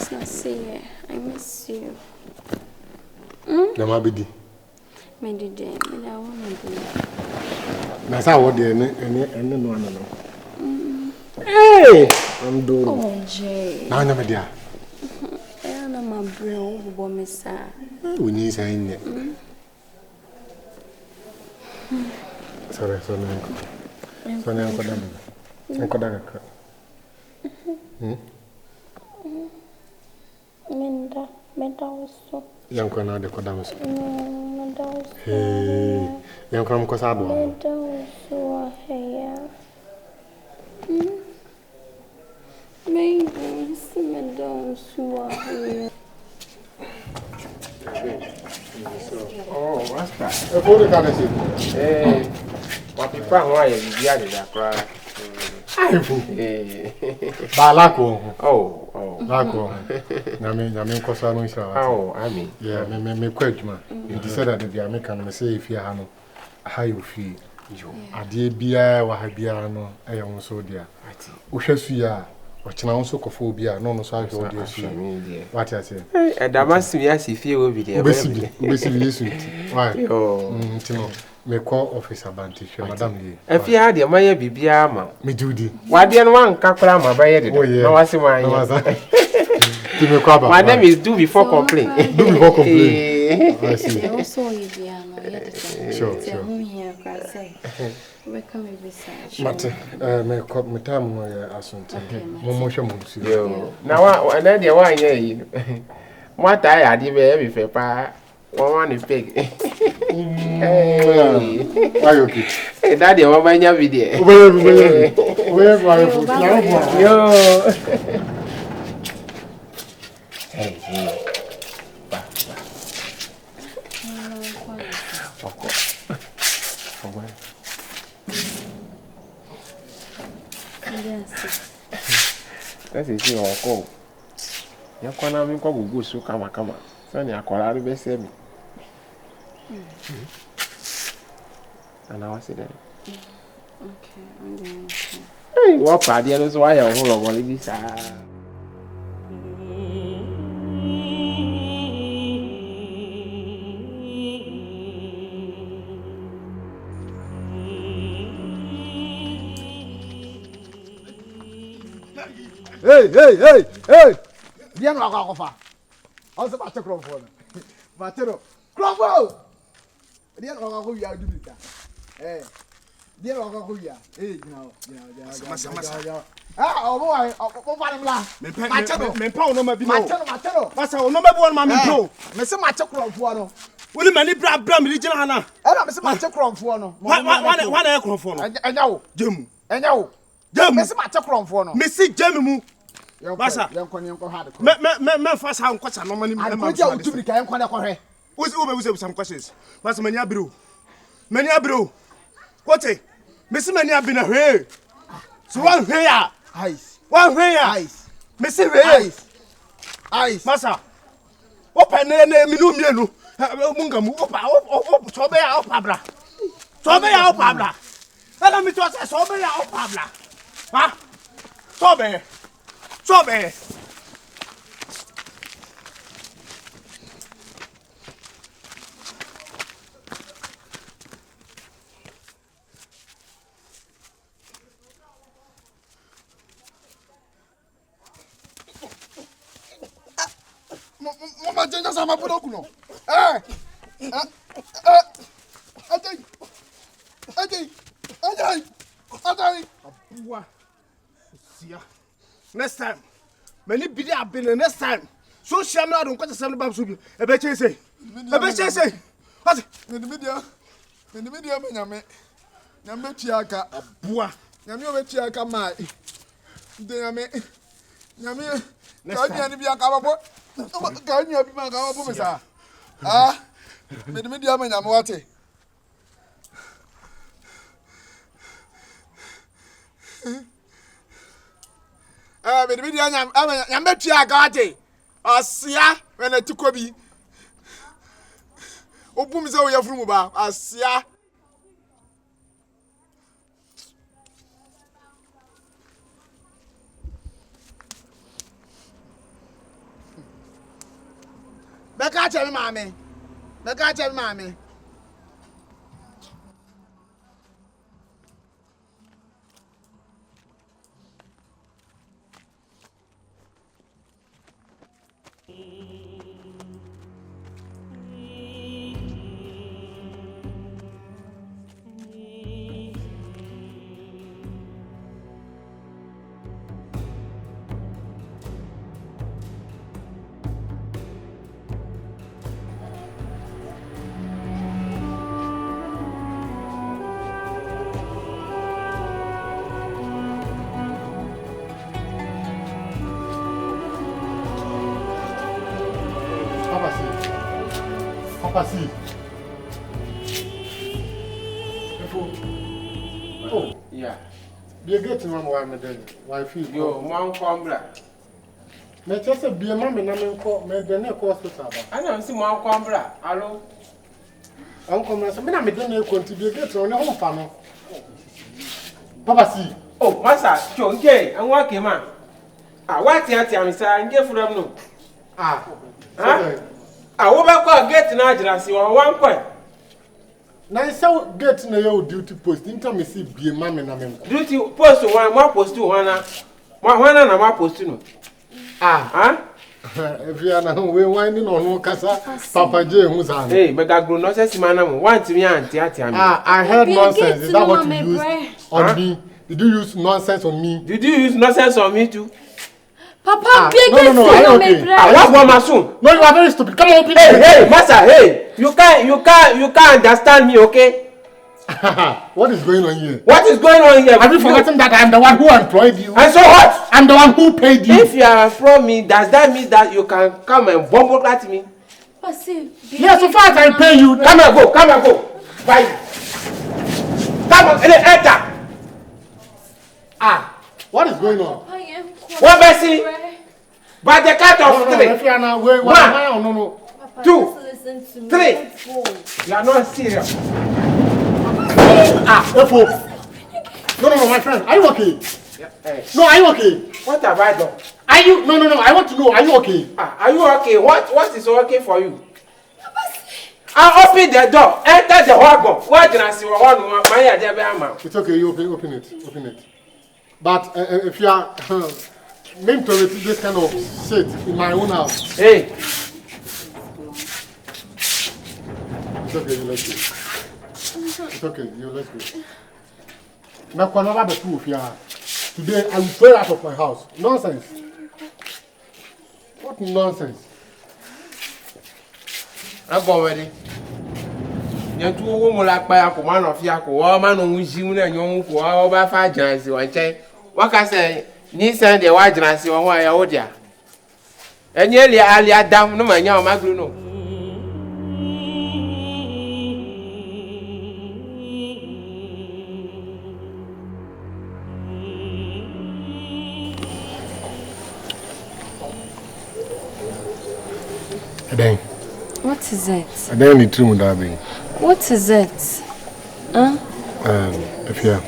Sassy, I miss you. Namabidi. Medide, me I want to be. Nasa what the any no no. Hey, I'm doing. Oh, Jay. Now I'm there. I am my brain over me, sir. We need saying it. Sorry, so no. So no, I'm going Menda also. Young Connor, the Codamus. Menda also. Hey, young Cram Cosado. Menda also, hey. Maybe, Menda also, hey. Oh, what's that? What the kind of Hey, what the fun why you get that cry? Balako. Oh. Lako. Namin Cosano is Oh, I mean, yeah, me quadma. You decided that the American say if you have how you feel. A dear beer or Habiano, I am so dear. Ushasuya, or Chinaosophobia, no, so I told you. What I say. And I must be as if you will be there. Basically, why? Oh, me call officer Banty, Madame. If you had your Maya Bibiama, me duty. Why didn't one Caprama by it? Oh, yeah, no, I see my name is Do Before Complain. Do Before Complain. I see. Also, Sure. Welcome, research. Mate, me time assunto. Motion. Now, another one, yeah. What I had even if a one is big. Hey, Daddy, what my video? Where are you? Yo. Hey. That's it, you all go. You can't go so come. Sonny, I call out the best. And I was there. Okay, I'm doing okay. Hey, what party is why I hold on this? Hey! Dia no akwa. Also ba chekro fo no. Ba chero. Krofo! Dia no akwa wi adu bita. Dia no akwa wi. Gina. Ah, obo wa, obo fa dem la. Me pa no ma bi no. Machero. Masa no ma bi won ma me pro. Me se ma chekro fo no. Woni mani bra me gina hana. Na me se ma chekro fo no. Wa na krofo no. Enya wo. Jemu. Enya wo. Jemu. Me se ma chekro fo no. Me se jemu mu. Basa yanko hard ko me fast how nkocha no mani me ma ja utubri ka yanko na ko hwe we some questions basa mani abiro kote me se mani abina hwe so wan hwe ya ice me se hwe ice basa opa ne minu mienu munga mu opa so be ya opa bra ala mi to say so be ya opa bra ha Sobe. Mama jenja sama pudoku no. Ajay. Abua. Sia. Next time, many bidi have been next time. So shame I don't catch a seven babs. A betcha say. What? In the media, Yametiaka, a boa. Yametiaka, my. Yami, can you be my governor? Ah, the media, I'm watching. Me di nyam betua gaje asia we na tikobi obum ze wo yafuru mu ba asia Beka che me mame. Beka che me mame. Papa, see. Oh, yeah. Be a get no one me then. Why feel? Yo, mom come bra. Me just be a man na me ko me de na ko hospital ba. I don't see mom come bra. Hello. Uncle me so me na me de na ko nti be get no ne ho fa no. Papa, see. Oh, master, chonke, and what came on? Ah, what ya am say, nge from no. Ah. Huh? Ah, wo ba ko get na ajira si one point. Na say get na your duty post. Inta me see be a man na me ko. Duty post one post one na. One na ma post no. Ah. Huh? If you are na we winding on kasa Papa J hu sa. Hey, mega grow no say simana mo. Want me auntie atiam. Ah, I heard nonsense. Is that what you used on me? Did you use nonsense on me? Did you use nonsense on me too? Papa, no, are you okay? What one masun? No, you are very stupid. Come on, please. Hey, master, hey. You can't understand me, okay? What is going on here? What is going on here? Have you forgotten that I am the one who employed you? And so what? I'm the one who paid you. If you are from me, does that mean that you can come and bumble at me? Yes, so far as I pay you. Come and go. Bye. Come on, enter. Ah, what is going on? One Bessie. By the count of three. If you are now, wait, no. 2, 3. You are not serious. No, my friend, are you okay? No, are you okay? What have I done? Are you? No, I want to know, are you okay? Are you okay? What is okay for you? I open the door, enter the wagon. What can I see? It's okay, you open it. But if you are meant to repeat this kind of shit in my own house. Hey. It's okay, you let's go. It's okay, you let's go. Now, whenever the proof here, today I will throw you out of my house. Nonsense. What nonsense? I'm already. You two women like by a command of Yako, man on which you and young who are over 5 giants. You want what I say? Nissan the white giants, you are why I owed ya. And nearly I damn no man, young Magruno. Then. What is it? I don't need to that be. What is it? Huh? If you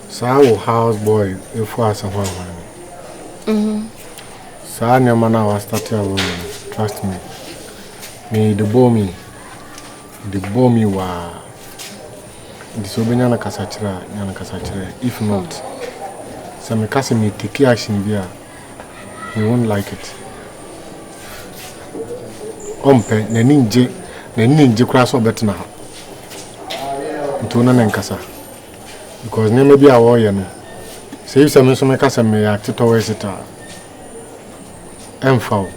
so our house boy, if I was a so I never man was starting trust me. Me the bomb me wa disobeying na kasachira, if not, so me kase me take action there, he won't like it. Ompe na ninje crash or better now. Ntona na nkasa. Because name be a warrior no. Say if some so make us me act towards it. Emfa.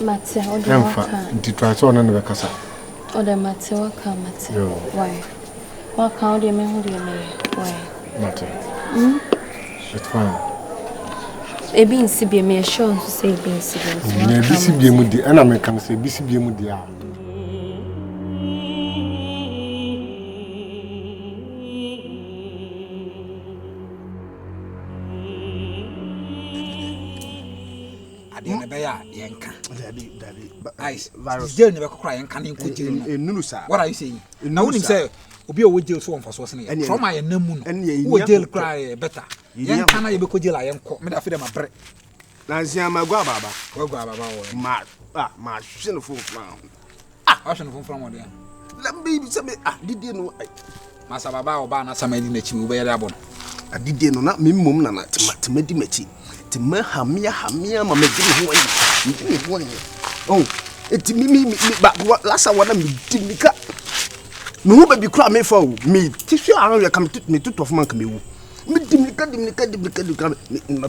Mate, Emfa. Nti try so na be kasa. O de mate waka mate. Yo. Why? Waka o de me hu de me. Why? Mate. It's fine. Ebi nsibi me sure to say ebi nsibi. Me BCB mu di ana me kan say BCB mu di a. Ade be ya yenka. Ice virus. Jail ne be kokra yenka ne nko jail. Enunu sa. What are you saying? Na wonim say obi o jail so on for so ne. From my namu no. O jail cry better. Yenka na ye be ko jail a yenko. Me da fe dem abre. Nansia magwa baba. Wagwa baba wo. Ma hwe no fofo. Ahwe no fofo mo de. Lambi se me didie no. Masa baba oba na samadi na chi wo be yare abon. Adidie no na memmom na temadi machi. Tema hamia ma medini ho ayi. Medini ho ayi. Oh, eti mi ba lasa wana mi dimika. Me ho ba bi kura me fa o. Me tishu aran ya kam me tutofo man kam ewu. Me dimika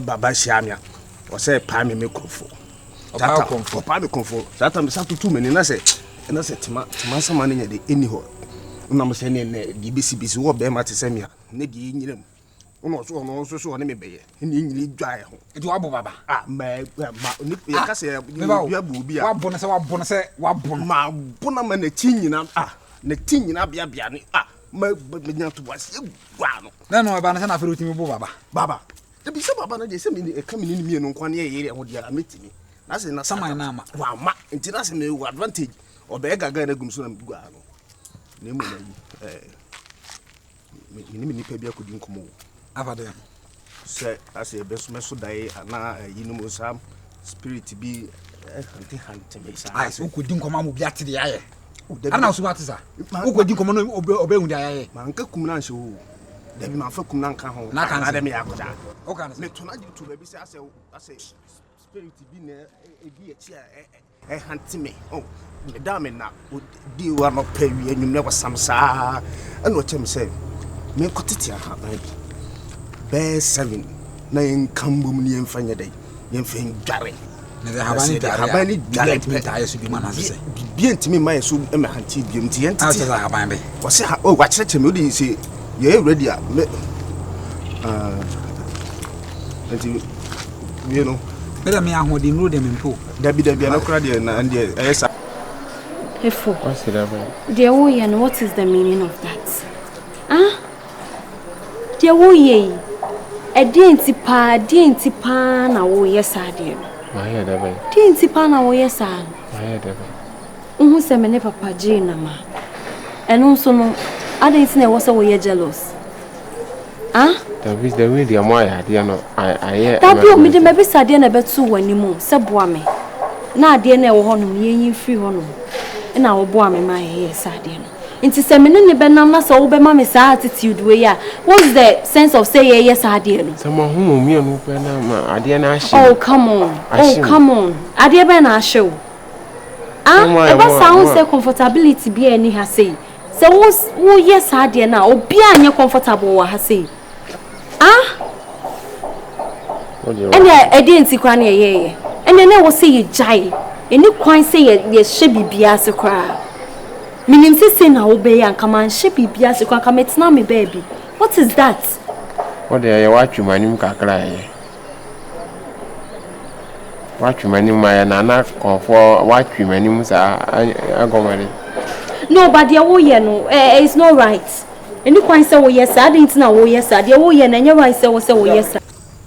baba shiamia. O say pa me krofo. Opa krofo. Pa me krofo. Sata me satutu me na se tema sama ne de eni ho. Una mo se ne di bisi wo be ma te se mia. Ne di nyiram. Ono so ne me beye. Ni nyiri dwae ho. Eti wabo baba. Ma ni ya ka se ya bu bi a. Wabo na se wabo. Ma bona ma na tinyina na tinyina bia ne ma nya to wase gwa no. Na no ba na se na afero timi bu baba. Baba. E bi se baba na je se me e ka me ni mi no nkwa ne ye ho dia ametimi. Na se na sama na ama. Wa ma nti na se me advantage. Obe gaga na gum so na gwa no. Na mu na yi ni pa bia kodi nkomo. Afade. Se ase beso dai ana yinum sam spirit bi hante me sa. Ai so kodi nkomo amu bia tede aye. Ana so bate sa. Wo kodi nkomo no obe hu dia aye. Man ka kum na nse wo. Da bi man fa kum na nka ho. Na kan da me yakoja. O kan me to na di to bi se ase spirit bi na e bi echi hante me. Oh, me da me na di wa no pa wi anyum na wasam sa. Ana o chem se me kotete ha ba bi. Be 7 na yenkambum ni yemfanya dai yemfen dware na de habani dware me ta yesu bi mana se bi entimi man so e me hanti bi mti yentiti ta haban be wo se o wa kire me odi se ye ready a me enti you know me da me ahodi nro de me mpo dabi na kura de na ande esa Efo. What's it about? Dear Woyan, what is the meaning of that? Dear Woye. Dienti pa na wo yesa de. My head away. Dienti pa na wo yesa. My head away. Unhu se me ne papa G na ma. Eno so no adenti na wo se wo ye jealous. The way the amoya de no I that be me de me be sade na betu wanimu se boa me. Na ade na e wo honum yenyin free honum. Na wo boa me ma ye sade no. Inti se me ne be nam na so wo be ma me sa attitude we ya. What's the sense of say yes ade no? Some who me no pe na ma ade na ahye. Oh come on. Ade be na ahye o. E ba sound say comfortability be any ha say. Se wo yes ade na obi anye comfortable wa ha say. Ene ade nti kwa na ye. Ene na wo say ye jai. Eni kwan say ye hye bibia se kwa. Minim say na obey and come and shape bibia se kwa come etina me baby. What is that? What dey you watch manim kakra ye. Watch manim my na comfort watch manim sa agomare. No, but there wo ye no it's not right. Eni kwan say wo yes ade ntina wo yes ade wo ye na nya right say wo yes.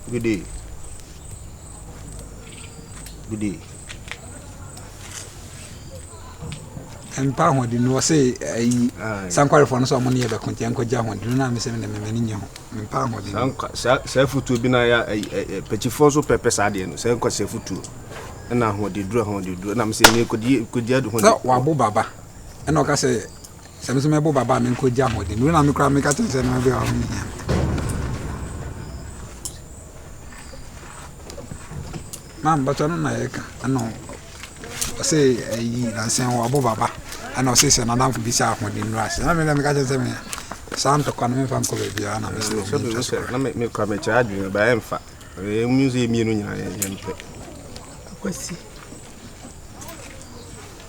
Good day. Good day. Empa hodi no say sankware fo no so mo ne be konti enko ja hodi no na me se me mani nye ho empa hodi sa futu bi na ya pechifo so pepe sa de no sa enko sa futu na hodi duro na me se me kodi adu hodi wa bo baba e no ka se me so me bo baba me enko ja hodi no na me kra me ka tin se no be o me mam batano na yeka ano say na say wa bo baba ana say say na na fu bi sa ahodi no ase na me ka se me santo kwa me fan ko be bia na me se na me kwa me cha adu ba emfa e music mi no nyina ye mpe kwasi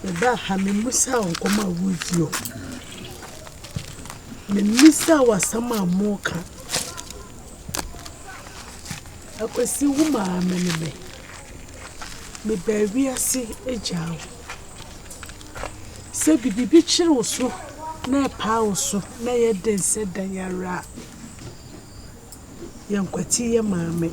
e ba ha me musa onkoma wuzio me musa wasama moka akwasi wuma meneme me baby asi ejawo se bibi chire oso na pa oso na ye den se dan yara yankwati ye maame